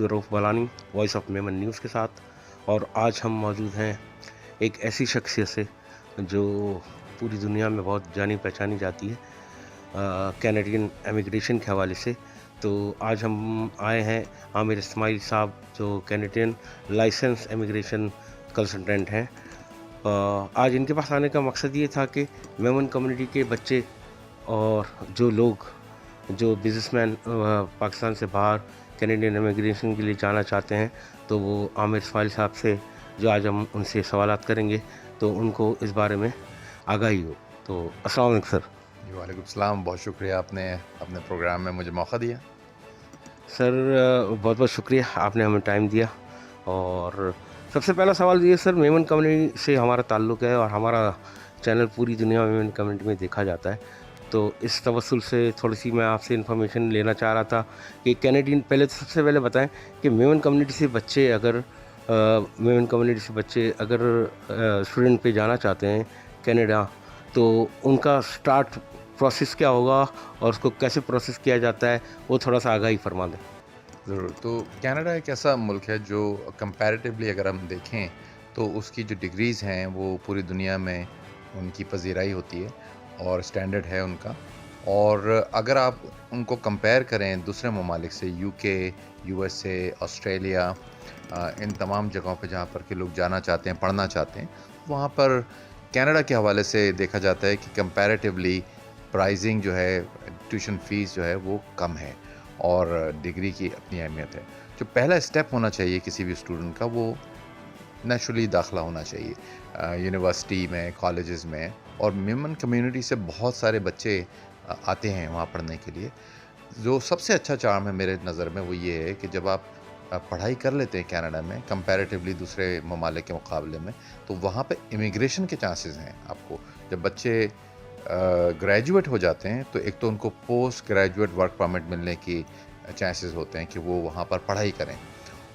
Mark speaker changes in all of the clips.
Speaker 1: Mahmood Rauf Balani, voice of Memon news کے ساتھ. اور آج ہم موجود ہیں ایک ایسی شخصیت سے جو پوری دنیا میں بہت جانی پہچانی جاتی ہے کینیڈین امیگریشن کے حوالے سے. تو آج ہم آئے ہیں عامر اسماعیل صاحب جو کینیڈین لائسنس امیگریشن کنسلٹنٹ ہیں. آج ان کے پاس آنے کا مقصد یہ تھا کہ میمن کمیونٹی کے بچے اور جو بزنس مین پاکستان سے باہر کینیڈین امیگریشن کے لیے جانا چاہتے ہیں تو وہ عامر اسماعیل صاحب سے جو آج ہم ان سے سوالات کریں گے تو ان کو اس بارے میں آگاہی ہو. تو السلام علیکم سر.
Speaker 2: جی وعلیکم السلام. بہت شکریہ آپ نے اپنے پروگرام میں مجھے موقع دیا.
Speaker 1: سر بہت بہت شکریہ آپ نے ہمیں ٹائم دیا. اور سب سے پہلا سوال یہ سر، میمن کمیونٹی سے ہمارا تعلق ہے اور ہمارا چینل پوری دنیا میں میمن کمیونٹی میں دیکھا جاتا ہے. تو اس توسل سے تھوڑی سی میں آپ سے انفارمیشن لینا چاہ رہا تھا کہ کینیڈین پہلے سب سے پہلے بتائیں کہ میمن کمیونٹی سے بچے اگر اسٹوڈنٹ پہ جانا چاہتے ہیں کینیڈا تو ان کا سٹارٹ پروسیس کیا ہوگا اور اس کو کیسے پروسیس کیا جاتا ہے، وہ تھوڑا سا آگاہی فرما دیں.
Speaker 2: ضرور. تو کینیڈا ایک ایسا ملک ہے جو کمپیریٹیولی اگر ہم دیکھیں تو اس کی جو ڈگریز ہیں وہ پوری دنیا میں ان کی پذیرائی ہوتی ہے اور اسٹینڈرڈ ہے ان کا. اور اگر آپ ان کو کمپیئر کریں دوسرے ممالک سے، یو کے، یو ایس اے، آسٹریلیا، ان تمام جگہوں پہ جہاں پر کہ لوگ جانا چاہتے ہیں، پڑھنا چاہتے ہیں، وہاں پر کینیڈا کے حوالے سے دیکھا جاتا ہے کہ کمپیریٹیولی پرائزنگ جو ہے، ٹیوشن فیس جو ہے وہ کم ہے اور ڈگری کی اپنی اہمیت ہے. جو پہلا اسٹیپ ہونا چاہیے کسی بھی اسٹوڈنٹ کا وہ نیچرلی داخلہ ہونا چاہیے یونیورسٹی میں، کالجز میں. اور میمن کمیونٹی سے بہت سارے بچے آتے ہیں وہاں پڑھنے کے لیے. جو سب سے اچھا چارم ہے میرے نظر میں وہ یہ ہے کہ جب آپ پڑھائی کر لیتے ہیں کینیڈا میں کمپیریٹیولی دوسرے ممالک کے مقابلے میں، تو وہاں پہ امیگریشن کے چانسز ہیں آپ کو. جب بچے گریجویٹ ہو جاتے ہیں تو ایک تو ان کو پوسٹ گریجویٹ ورک پرمٹ ملنے کی چانسز ہوتے ہیں کہ وہ وہاں پر پڑھائی کریں.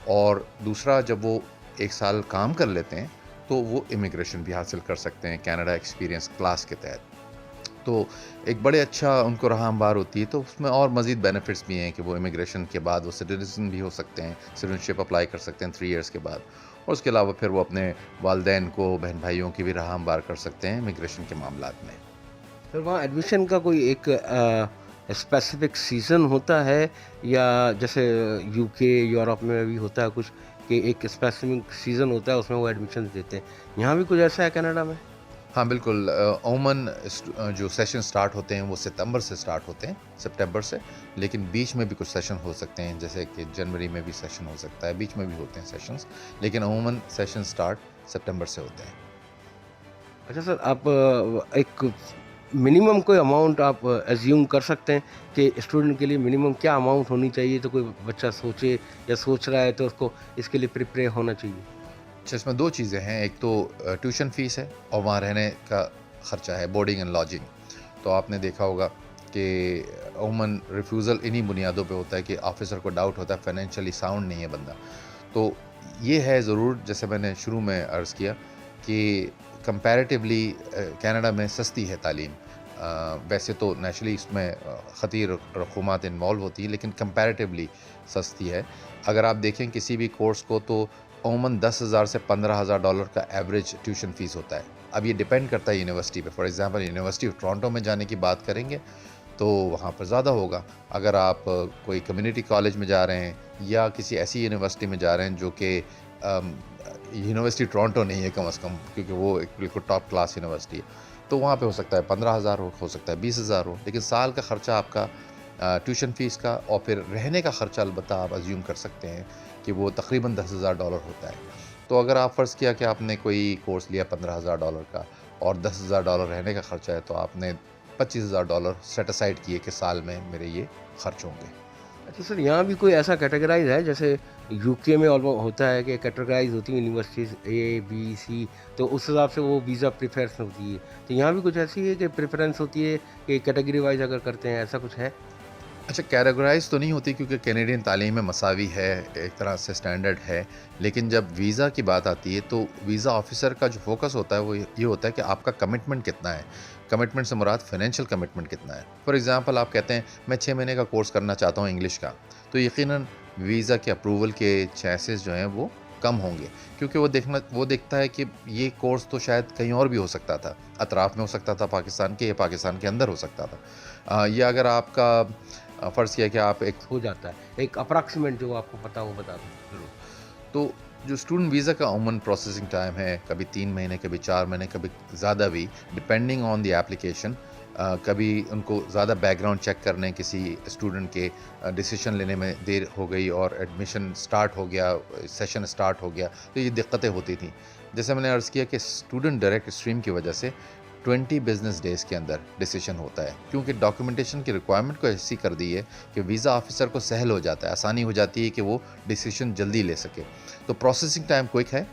Speaker 2: اور دوسرا جب وہ 1 سال کام کر لیتے ہیں تو وہ امیگریشن بھی حاصل کر سکتے ہیں کینیڈا ایکسپیرینس کلاس کے تحت. تو ایک بڑے اچھا ان کو راہ ہموار ہوتی ہے. تو اس میں اور مزید بینیفٹس بھی ہیں کہ وہ امیگریشن کے بعد وہ سٹیزن بھی ہو سکتے ہیں، سٹیزنشپ اپلائی کر سکتے ہیں 3 ایئرس کے بعد. اور اس کے علاوہ پھر وہ اپنے والدین کو، بہن بھائیوں کی بھی راہ ہموار کر سکتے ہیں امیگریشن کے معاملات میں.
Speaker 1: سر وہاں ایڈمیشن کا کوئی ایک اسپیسیفک سیزن ہوتا ہے یا جیسے یو کے، یورپ میں بھی ہوتا ہے کچھ کہ ایک اسپیسیفک سیزن ہوتا ہے اس میں وہ ایڈمیشن دیتے ہیں، یہاں بھی کچھ ایسا ہے کینیڈا میں؟
Speaker 2: ہاں بالکل. عموماً جو سیشن سٹارٹ ہوتے ہیں وہ ستمبر سے سٹارٹ ہوتے ہیں، سپٹمبر سے. لیکن بیچ میں بھی کچھ سیشن ہو سکتے ہیں، جیسے کہ جنوری میں بھی سیشن ہو سکتا ہے، بیچ میں بھی ہوتے ہیں سیشنز. لیکن عموماً سیشن سٹارٹ سپٹمبر سے ہوتے ہیں.
Speaker 1: اچھا سر، آپ ایک منیمم کوئی اماؤنٹ آپ ایزیوم کر سکتے ہیں کہ اسٹوڈنٹ کے لیے منیمم کیا اماؤنٹ ہونی چاہیے تو کوئی بچہ سوچے یا سوچ رہا ہے تو اس کو اس کے لیے پریپیئر ہونا چاہیے؟
Speaker 2: اچھا، اس میں 2 چیزیں ہیں. ایک تو ٹیوشن فیس ہے اور وہاں رہنے کا خرچہ ہے، بورڈنگ اینڈ لاجنگ. تو آپ نے دیکھا ہوگا کہ عموماً ریفیوزل انہی بنیادوں پہ ہوتا ہے کہ آفیسر کو ڈاؤٹ ہوتا ہے فائنینشلی ساؤنڈ نہیں ہے بندہ. تو یہ ہے ضرور، جیسے میں نے شروع میں عرض کیا کہ کمپیریٹیولی کینیڈا میں سستی ہے تعلیم. ویسے تو نیچرلی اس میں خطیر رقومات انوالو ہوتی ہے لیکن کمپیریٹیولی سستی ہے. اگر آپ دیکھیں کسی بھی کورس کو تو عموماً $10,000 سے $15,000 کا ایوریج ٹیوشن فیس ہوتا ہے. اب یہ ڈیپینڈ کرتا ہے یونیورسٹی پہ. For example university of Toronto میں جانے کی بات کریں گے تو وہاں پر زیادہ ہوگا. اگر آپ کوئی کمیونٹی کالج میں جا رہے ہیں یا کسی ایسی یونیورسٹی میں جا رہے ہیں جو کہ یونیورسٹی ٹورانٹو نہیں ہے کم از کم، کیونکہ وہ ایک بالکل ٹاپ کلاس یونیورسٹی ہے، تو وہاں پہ ہو سکتا ہے 15,000 ہو سکتا ہے 20,000 ہو. لیکن سال کا خرچہ آپ کا ٹیوشن فیس کا اور پھر رہنے کا خرچہ البتہ آپ ازیوم کر سکتے ہیں کہ وہ تقریباً $10,000 ہوتا ہے. تو اگر آپ فرض کیا کہ آپ نے کوئی کورس لیا $15,000 کا اور $10,000 رہنے کا خرچہ ہے تو آپ نے $25,000 سیٹ اسائڈ کیے کہ سال میں میرے یہ خرچ ہوں گے.
Speaker 1: اچھا سر، یہاں بھی کوئی ایسا کیٹیگرائز ہے جیسے یو کے میں ہوتا ہے کہ کیٹیگرائز ہوتی ہیں یونیورسٹیز اے بی سی، تو اس حساب سے وہ ویزا پریفرنس ہوتی ہے. تو یہاں بھی کچھ ایسی ہے کہ پریفرنس ہوتی ہے کہ کیٹیگری وائز اگر کرتے ہیں، ایسا کچھ ہے؟
Speaker 2: اچھا، کیٹیگرائز تو نہیں ہوتی کیونکہ کینیڈین تعلیم میں مساوی ہے، ایک طرح سے اسٹینڈرڈ ہے. لیکن جب ویزا کی بات آتی ہے تو ویزا آفیسر کا جو فوکس ہوتا ہے وہ یہ ہوتا ہے کہ آپ کا کمٹمنٹ کتنا ہے. کمٹمنٹ سے مراد فائنینشیل کمٹمنٹ کتنا ہے. فار ایگزامپل آپ کہتے ہیں میں 6 مہینے کا کورس کرنا چاہتا ہوں انگلش کا، تو یقیناً ویزا کے اپروول کے چانسز جو ہیں وہ کم ہوں گے، کیونکہ وہ دیکھتا ہے کہ یہ کورس تو شاید کہیں اور بھی ہو سکتا تھا، اطراف میں ہو سکتا تھا پاکستان کے، یا پاکستان کے اندر ہو سکتا تھا، یا اگر آپ کا فرض کیا کہ آپ ایک
Speaker 1: ہو جاتا ہے ایک اپراکسیمیٹ جو آپ کو پتا وہ بتا دوں.
Speaker 2: ضرور. تو جو اسٹوڈنٹ ویزا کا عموماً پروسیسنگ ٹائم ہے کبھی 3 مہینے، کبھی 4 مہینے، کبھی زیادہ بھی، ڈپینڈنگ آن دی ایپلیکیشن. کبھی ان کو زیادہ بیک گراؤنڈ چیک کرنے کسی اسٹوڈنٹ کے ڈیسیشن لینے میں دیر ہو گئی اور ایڈمیشن سٹارٹ ہو گیا، سیشن سٹارٹ ہو گیا، تو یہ دقتیں ہوتی تھیں. جیسے میں نے عرض کیا کہ اسٹوڈنٹ ڈائریکٹ اسٹریم کی وجہ سے 20 بزنس ڈیز کے اندر ڈیسیشن ہوتا ہے، کیونکہ ڈاکیومنٹیشن کی ریکوائرمنٹ کو ایسی کر دی ہے کہ ویزا آفیسر کو سہل ہو جاتا ہے، آسانی ہو جاتی ہے کہ وہ ڈیسیشن جلدی لے سکے. تو پروسیسنگ ٹائم کوئک ہے،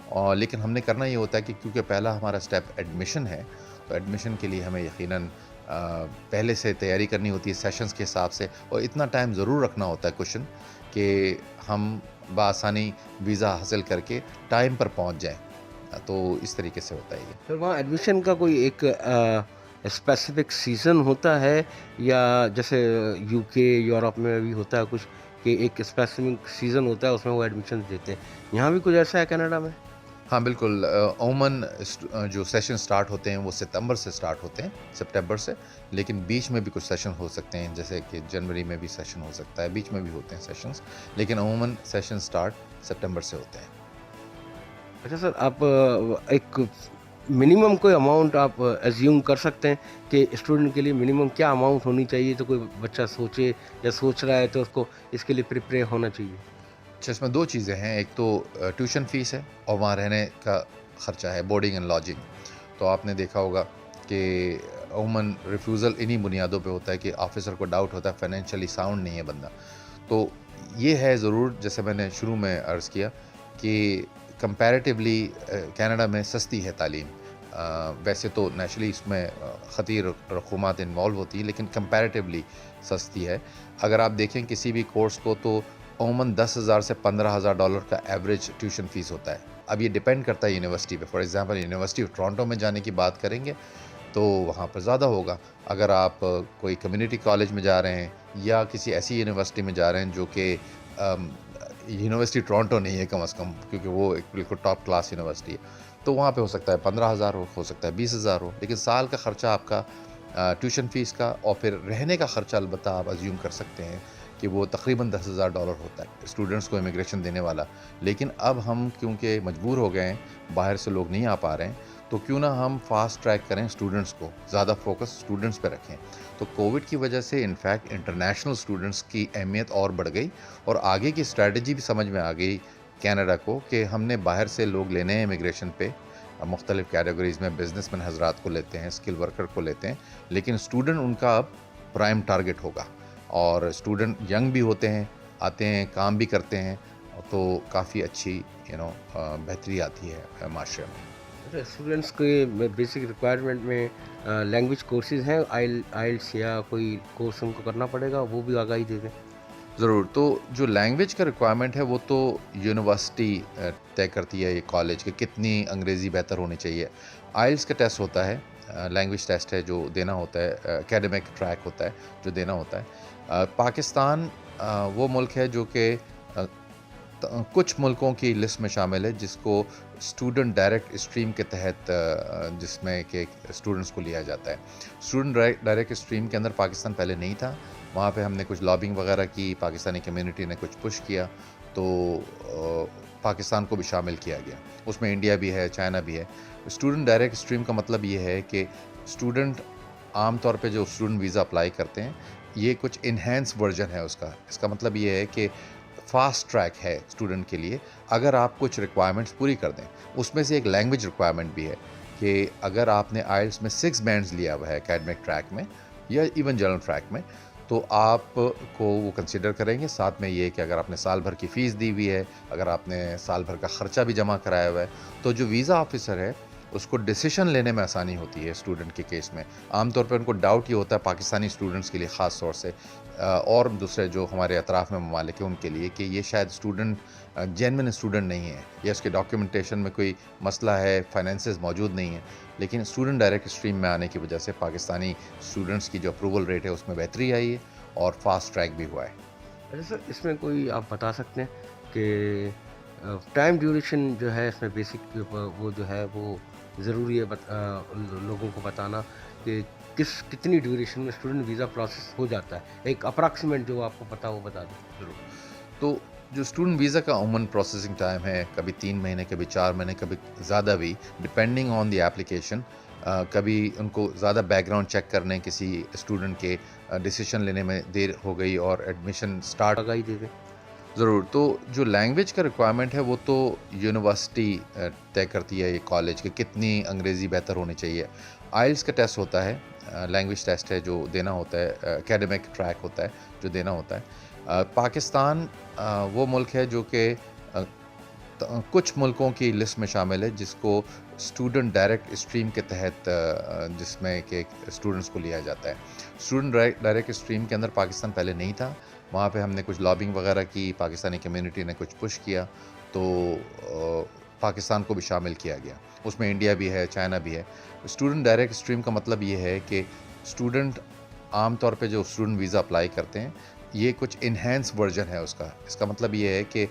Speaker 2: اور لیکن ہم نے کرنا یہ ہوتا ہے کہ کیونکہ پہلا ہمارا سٹیپ ایڈمیشن ہے، تو ایڈمیشن کے لیے ہمیں یقیناً پہلے سے تیاری کرنی ہوتی ہے سیشنز کے حساب سے، اور اتنا ٹائم ضرور رکھنا ہوتا ہے کوشچن کہ ہم بآسانی ویزا حاصل کر کے ٹائم پر پہنچ جائیں. تو اس طریقے سے ہوتا ہے یہ.
Speaker 1: پھر وہاں ایڈمیشن کا کوئی ایک اسپیسیفک سیزن ہوتا ہے، یا جیسے یو کے یورپ میں بھی ہوتا ہے کچھ کہ ایک اسپیسیفک سیزن ہوتا ہے اس میں وہ ایڈمیشن دیتے ہیں، یہاں بھی کچھ ایسا ہے کینیڈا میں؟
Speaker 2: ہاں بالکل، عموماً جو سیشن سٹارٹ ہوتے ہیں وہ ستمبر سے سٹارٹ ہوتے ہیں، سپٹمبر سے، لیکن بیچ میں بھی کچھ سیشن ہو سکتے ہیں، جیسے کہ جنوری میں بھی سیشن ہو سکتا ہے، بیچ میں بھی ہوتے ہیں سیشنز، لیکن عموماً سیشن سٹارٹ سپٹمبر سے ہوتے ہیں.
Speaker 1: اچھا سر، آپ ایک منیمم کوئی اماؤنٹ آپ ایزیوم کر سکتے ہیں کہ اسٹوڈنٹ کے لیے منیمم کیا اماؤنٹ ہونی چاہیے تو کوئی بچہ سوچے یا سوچ رہا ہے تو اس کو اس کے لیے پریپیئر ہونا چاہیے؟
Speaker 2: اچھا، اس میں 2 چیزیں ہیں، ایک تو ٹیوشن فیس ہے اور وہاں رہنے کا خرچہ ہے، بورڈنگ اینڈ لاجنگ. تو آپ نے دیکھا ہوگا کہ عموماً ریفیوزل انہی بنیادوں پہ ہوتا ہے کہ آفیسر کو ڈاؤٹ ہوتا ہے فائنینشلی ساؤنڈ نہیں ہے بندہ. تو یہ ہے ضرور، جیسے میں نے شروع میں عرض کیا کہ کمپیریٹیولی کینیڈا میں سستی ہے تعلیم. ویسے تو نیچرلی اس میں خطیر رقومات انوالو ہوتی ہے، لیکن کمپیریٹیولی سستی ہے. اگر آپ دیکھیں کسی بھی کورس کو تو عموماً $10,000 سے $15,000 کا ایوریج ٹیوشن فیس ہوتا ہے. اب یہ ڈیپینڈ کرتا ہے یونیورسٹی پہ. For example university of Toronto میں جانے کی بات کریں گے تو وہاں پر زیادہ ہوگا. اگر آپ کوئی کمیونٹی کالج میں جا رہے ہیں یا کسی ایسی یونیورسٹی میں جا رہے ہیں جو کہ یونیورسٹی ٹورانٹو نہیں ہے کم از کم، کیونکہ وہ ایک بالکل ٹاپ کلاس یونیورسٹی ہے، تو وہاں پہ ہو سکتا ہے 15,000 ہو سکتا ہے 20,000 ہو، لیکن سال کا خرچہ آپ کا ٹیوشن فیس کا اور پھر رہنے کا خرچہ البتہ آپ ازیوم کر سکتے ہیں کہ وہ تقریباً $10,000 ہوتا ہے اسٹوڈنٹس کو امیگریشن دینے والا. لیکن اب ہم کیونکہ مجبور ہو گئے ہیں، باہر سے لوگ نہیں آ پا رہے ہیں، تو کیوں نہ ہم فاسٹ ٹریک کریں اسٹوڈنٹس کو، زیادہ فوکس اسٹوڈنٹس پہ رکھیں. تو کووڈ کی وجہ سے انفیکٹ انٹرنیشنل اسٹوڈنٹس کی اہمیت اور بڑھ گئی، اور آگے کی اسٹریٹجی بھی سمجھ میں آ گئی کینیڈا کو کہ ہم نے باہر سے لوگ لینے ہیں امیگریشن پہ. مختلف کیٹیگریز میں بزنس مین حضرات کو لیتے ہیں، اسکل ورکر کو لیتے ہیں، لیکن اسٹوڈنٹ ان کا اب پرائم ٹارگٹ ہوگا. اور اسٹوڈنٹ ینگ بھی ہوتے ہیں، آتے ہیں، کام بھی کرتے ہیں، تو کافی اچھی بہتری آتی ہے معاشرے میں.
Speaker 1: اسٹوڈنٹس کے بیسک ریکوائرمنٹ میں لینگویج کورسز ہیں، آئلس یا کوئی کورس ان کو کرنا پڑے گا، وہ بھی آگاہی دے دیں.
Speaker 2: ضرور. تو جو لینگویج کا ریکوائرمنٹ ہے وہ تو یونیورسٹی طے کرتی ہے، یہ کالج کہ کتنی انگریزی بہتر ہونی چاہیے. آئلس کا ٹیسٹ ہوتا ہے، لینگویج ٹیسٹ ہے جو دینا ہوتا ہے، اکیڈمک ٹریک ہوتا ہے جو دینا ہوتا ہے. پاکستان وہ ملک ہے جو کہ کچھ ملکوں کی لسٹ میں شامل ہے جس کو اسٹوڈنٹ ڈائریکٹ اسٹریم کے تحت، جس میں کہ اسٹوڈنٹس کو لیا جاتا ہے. اسٹوڈنٹ ڈائریکٹ اسٹریم کے اندر پاکستان پہلے نہیں تھا. وہاں پہ ہم نے کچھ لابنگ وغیرہ کی، پاکستانی کمیونٹی نے کچھ پش کیا، تو پاکستان کو بھی شامل کیا گیا. اس میں انڈیا بھی ہے، چائنا بھی ہے. اسٹوڈنٹ ڈائریکٹ اسٹریم کا مطلب یہ ہے کہ اسٹوڈنٹ عام طور پہ جو اسٹوڈنٹ ویزا اپلائی کرتے ہیں، یہ کچھ انہینس ورژن ہے اس کا. اس کا مطلب یہ ہے کہ فاسٹ ٹریک ہے اسٹوڈنٹ کے لیے اگر آپ کچھ ریکوائرمنٹس پوری کر دیں. اس میں سے ایک لینگویج ریکوائرمنٹ بھی ہے کہ اگر آپ نے آئلس میں 6 بینڈز لیا ہوا ہے اکیڈمک ٹریک میں یا ایون جنرل ٹریک میں، تو آپ کو وہ کنسیڈر کریں گے. ساتھ میں یہ کہ اگر آپ نے سال بھر کی فیس دی ہوئی ہے، اگر آپ نے سال بھر کا خرچہ بھی جمع کرایا ہوا ہے، تو جو ویزا آفیسر ہے اس کو ڈیسیشن لینے میں آسانی ہوتی ہے. اسٹوڈنٹ کے کیس میں عام طور پہ ان کو ڈاؤٹ یہ ہوتا ہے پاکستانی اسٹوڈنٹس کے لیے خاص طور سے، اور دوسرے جو ہمارے اطراف میں ممالک ہیں ان کے لیے، کہ یہ شاید اسٹوڈنٹ جینوئن اسٹوڈنٹ نہیں ہے، یا اس کے ڈاکیومنٹیشن میں کوئی مسئلہ ہے، فائنینسز موجود نہیں ہیں. لیکن اسٹوڈنٹ ڈائریکٹ اسٹریم میں آنے کی وجہ سے پاکستانی اسٹوڈنٹس کی جو اپروول ریٹ ہے اس میں بہتری آئی ہے اور فاسٹ ٹریک بھی ہوا ہے.
Speaker 1: اچھا سر، اس میں کوئی آپ بتا سکتے ہیں کہ ٹائم ڈیوریشن جو ہے اس میں بیسک وہ جو ہے وہ ضروری ہے لوگوں کو بتانا کہ کتنی ڈیوریشن میں اسٹوڈنٹ ویزا پروسیس ہو جاتا ہے، ایک اپراکسیمیٹ جو آپ کو پتا وہ بتا دیں.
Speaker 2: ضرور. تو جو اسٹوڈنٹ ویزا کا عموماً پروسیسنگ ٹائم ہے کبھی 3 مہینے کبھی 4 مہینے کبھی زیادہ بھی ڈپینڈنگ آن دی ایپلیکیشن. کبھی ان کو زیادہ بیک گراؤنڈ چیک کرنے کسی اسٹوڈنٹ کے ڈیسیشن لینے میں دیر ہو گئی اور ایڈمیشن اسٹارٹ.
Speaker 1: آگاہی دے دیں.
Speaker 2: ضرور. تو جو لینگویج کا ریکوائرمنٹ ہے وہ تو یونیورسٹی طے کرتی ہے یہ کالج کہ کتنی انگریزی بہتر ہونی چاہیے. آئلس کا ٹیسٹ ہوتا ہے، لینگویج ٹیسٹ ہے جو دینا ہوتا ہے، اکیڈمک ٹریک ہوتا ہے جو دینا ہوتا ہے. پاکستان وہ ملک ہے جو کہ کچھ ملکوں کی لسٹ میں شامل ہے جس کو اسٹوڈنٹ ڈائریکٹ اسٹریم کے تحت جس میں کہ اسٹوڈنٹس کو لیا جاتا ہے. اسٹوڈنٹ ڈائریکٹ اسٹریم کے اندر پاکستان پہلے نہیں تھا. وہاں پہ ہم نے کچھ لابنگ وغیرہ کی، پاکستانی کمیونٹی نے کچھ پش کیا تو پاکستان کو بھی شامل کیا گیا. اس میں انڈیا بھی ہے، چائنا بھی ہے. اسٹوڈنٹ ڈائریکٹ اسٹریم کا مطلب یہ ہے کہ اسٹوڈنٹ عام طور پہ جو اسٹوڈنٹ ویزا اپلائی کرتے ہیں یہ کچھ انہینس ورژن ہے اس کا. اس کا مطلب یہ ہے کہ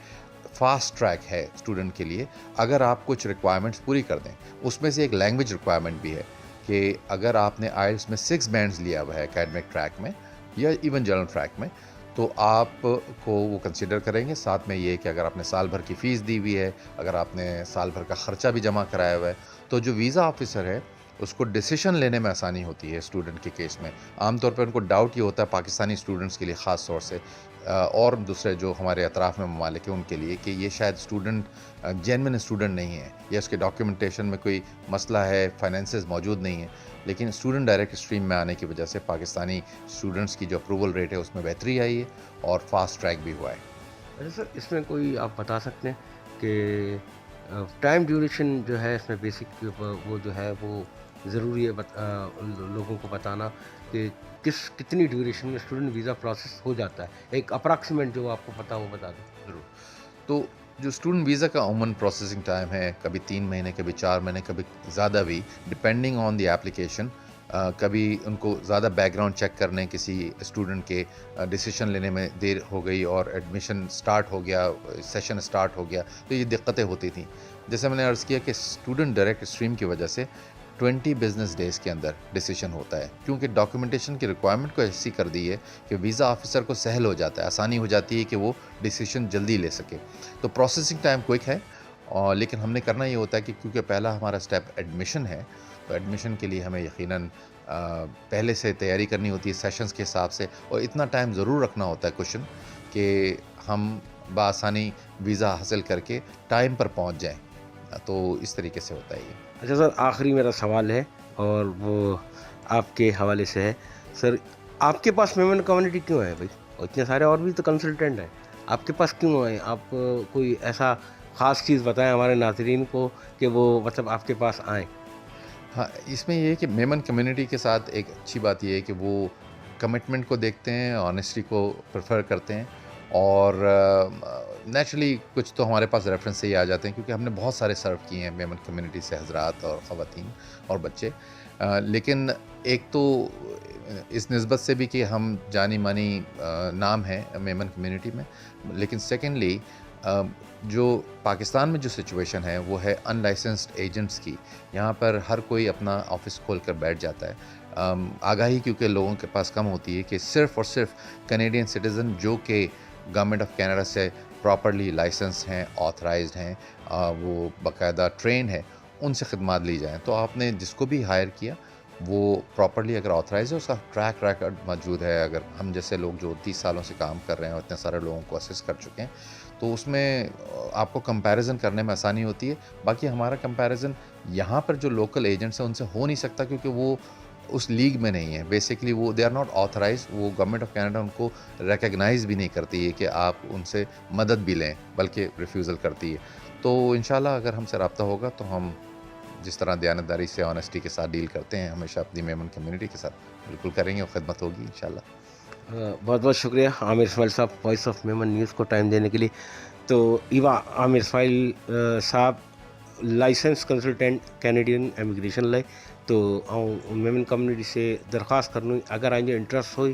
Speaker 2: فاسٹ ٹریک ہے اسٹوڈنٹ کے لیے اگر آپ کچھ ریکوائرمنٹس پوری کر دیں. اس میں سے ایک لینگویج ریکوائرمنٹ بھی ہے کہ اگر آپ نے آئلس میں 6 بینڈز لیا ہوا ہے اکیڈمک ٹریک میں یا ایون جنرل ٹریک میں تو آپ کو وہ کنسیڈر کریں گے. ساتھ میں یہ کہ اگر آپ نے سال بھر کی فیس دی ہوئی ہے، اگر آپ نے سال بھر کا خرچہ بھی جمع کرایا ہوا ہے تو جو ویزا آفیسر ہے اس کو ڈیسیشن لینے میں آسانی ہوتی ہے اسٹوڈنٹ کے کیس میں. عام طور پہ ان کو ڈاؤٹ یہ ہوتا ہے پاکستانی اسٹوڈنٹس کے لیے خاص طور سے اور دوسرے جو ہمارے اطراف میں ممالک ہیں ان کے لیے کہ یہ شاید اسٹوڈنٹ جینوئن اسٹوڈنٹ نہیں ہے یا اس کے ڈاکیومنٹیشن میں کوئی مسئلہ ہے، فائنینسز موجود نہیں ہیں. لیکن اسٹوڈنٹ ڈائریکٹ اسٹریم میں آنے کی وجہ سے پاکستانی اسٹوڈنٹس کی جو اپروول ریٹ ہے اس میں بہتری آئی ہے اور فاسٹ ٹریک بھی ہوا ہے.
Speaker 1: اچھا سر، اس میں کوئی آپ بتا سکتے ہیں کہ ٹائم ڈیوریشن جو ہے اس میں بیسک وہ جو ہے وہ ضروری ہے لوگوں کو بتانا کہ کتنی ڈیوریشن میں اسٹوڈنٹ ویزا پروسیس ہو جاتا ہے، ایک اپراکسیمیٹ جو آپ کو پتا وہ بتا دیں.
Speaker 2: ضرور. تو جو اسٹوڈنٹ ویزا کا عموماً پروسیسنگ ٹائم ہے کبھی 3 مہینے کبھی 4 مہینے کبھی زیادہ بھی ڈپینڈنگ آن دی ایپلیکیشن. کبھی ان کو زیادہ بیک گراؤنڈ چیک کرنے کسی اسٹوڈنٹ کے ڈیسیشن لینے میں دیر ہو گئی اور ایڈمیشن اسٹارٹ ہو گیا، سیشن اسٹارٹ ہو گیا تو یہ دقتیں ہوتی تھیں. جیسے میں نے عرض کیا کہ اسٹوڈنٹ ڈائریکٹ اسٹریم کی وجہ سے 20 بزنس ڈیز کے اندر ڈیسیشن ہوتا ہے کیونکہ ڈاکیومنٹیشن کی ریکوائرمنٹ کو ایسی کر دی ہے کہ ویزا آفیسر کو سہل ہو جاتا ہے، آسانی ہو جاتی ہے کہ وہ ڈیسیشن جلدی لے سکے. تو پروسیسنگ ٹائم کوئک ہے لیکن ہم نے کرنا یہ ہوتا ہے کہ کیونکہ پہلا ہمارا اسٹیپ ایڈمیشن ہے تو ایڈمیشن کے لیے ہمیں یقیناً پہلے سے تیاری کرنی ہوتی ہے سیشنز کے حساب سے اور اتنا ٹائم ضرور رکھنا ہوتا ہے کوشچن کہ ہم بآسانی ویزا حاصل کر کے ٹائم پر پہنچ جائیں. تو اس طریقے سے ہوتا ہے یہ.
Speaker 1: اچھا سر، آخری میرا سوال ہے اور وہ آپ کے حوالے سے ہے. سر، آپ کے پاس میمن کمیونٹی کیوں ہے بھائی؟ اور اتنے سارے اور بھی تو کنسلٹنٹ ہیں، آپ کے پاس کیوں آئے؟ آپ کوئی ایسا خاص چیز بتائیں ہمارے ناظرین کو کہ وہ مطلب آپ کے پاس آئیں.
Speaker 2: ہاں، اس میں یہ ہے کہ میمن کمیونٹی کے ساتھ ایک اچھی بات یہ ہے کہ وہ کمٹمنٹ کو دیکھتے ہیں، آنیسٹی کو پریفر کرتے ہیں اور نیچرلی کچھ تو ہمارے پاس ریفرنس سے ہی آ جاتے ہیں کیونکہ ہم نے بہت سارے سرو کیے ہیں میمن کمیونٹی سے حضرات اور خواتین اور بچے. لیکن ایک تو اس نسبت سے بھی کہ ہم جانی مانی نام ہے میمن کمیونٹی میں، لیکن سیکنڈلی جو پاکستان میں جو سچویشن ہے وہ ہے ان لائسنسڈ ایجنٹس کی. یہاں پر ہر کوئی اپنا آفس کھول کر بیٹھ جاتا ہے. آگاہی کیونکہ لوگوں کے پاس کم ہوتی ہے کہ صرف اور صرف کینیڈین سٹیزن جو کہ گورنمنٹ آف کینیڈا سے پراپرلی لائسنس ہیں، آتھرائزڈ ہیں، وہ باقاعدہ ٹرین ہے، ان سے خدمات لی جائیں. تو آپ نے جس کو بھی ہائر کیا وہ پراپرلی اگر آتھرائز ہے، اس کا ٹریک ریکارڈ موجود ہے. اگر ہم جیسے لوگ جو 30 سالوں سے کام کر رہے ہیں اور اتنے سارے لوگوں کو اسسٹ کر چکے ہیں تو اس میں آپ کو کمپیریزن کرنے میں آسانی ہوتی ہے. باقی ہمارا کمپیریزن یہاں پر جو لوکل ایجنٹس ہیں ان سے ہو نہیں سکتا کیونکہ وہ اس لیگ میں نہیں ہے. بیسکلی وہ دے آر ناٹ آتھرائز. وہ گورنمنٹ آف کینیڈا ان کو ریکگنائز بھی نہیں کرتی ہے کہ آپ ان سے مدد بھی لیں، بلکہ ریفیوزل کرتی ہے. تو انشاءاللہ اگر ہم سے رابطہ ہوگا تو ہم جس طرح دیانتداری سے آنیسٹی کے ساتھ ڈیل کرتے ہیں ہمیشہ اپنی میمن کمیونٹی کے ساتھ بالکل کریں گے اور خدمت ہوگی انشاءاللہ.
Speaker 1: بہت بہت شکریہ عامر اسماعیل صاحب وائس آف میمن نیوز کو ٹائم دینے کے لیے. تو ایوا عامر اسماعیل صاحب لائسنس کنسلٹنٹ کینیڈین امیگریشن لائے تو میمن کمیونٹی سے درخواست کرنی اگر آئیں انٹرسٹ ہوئی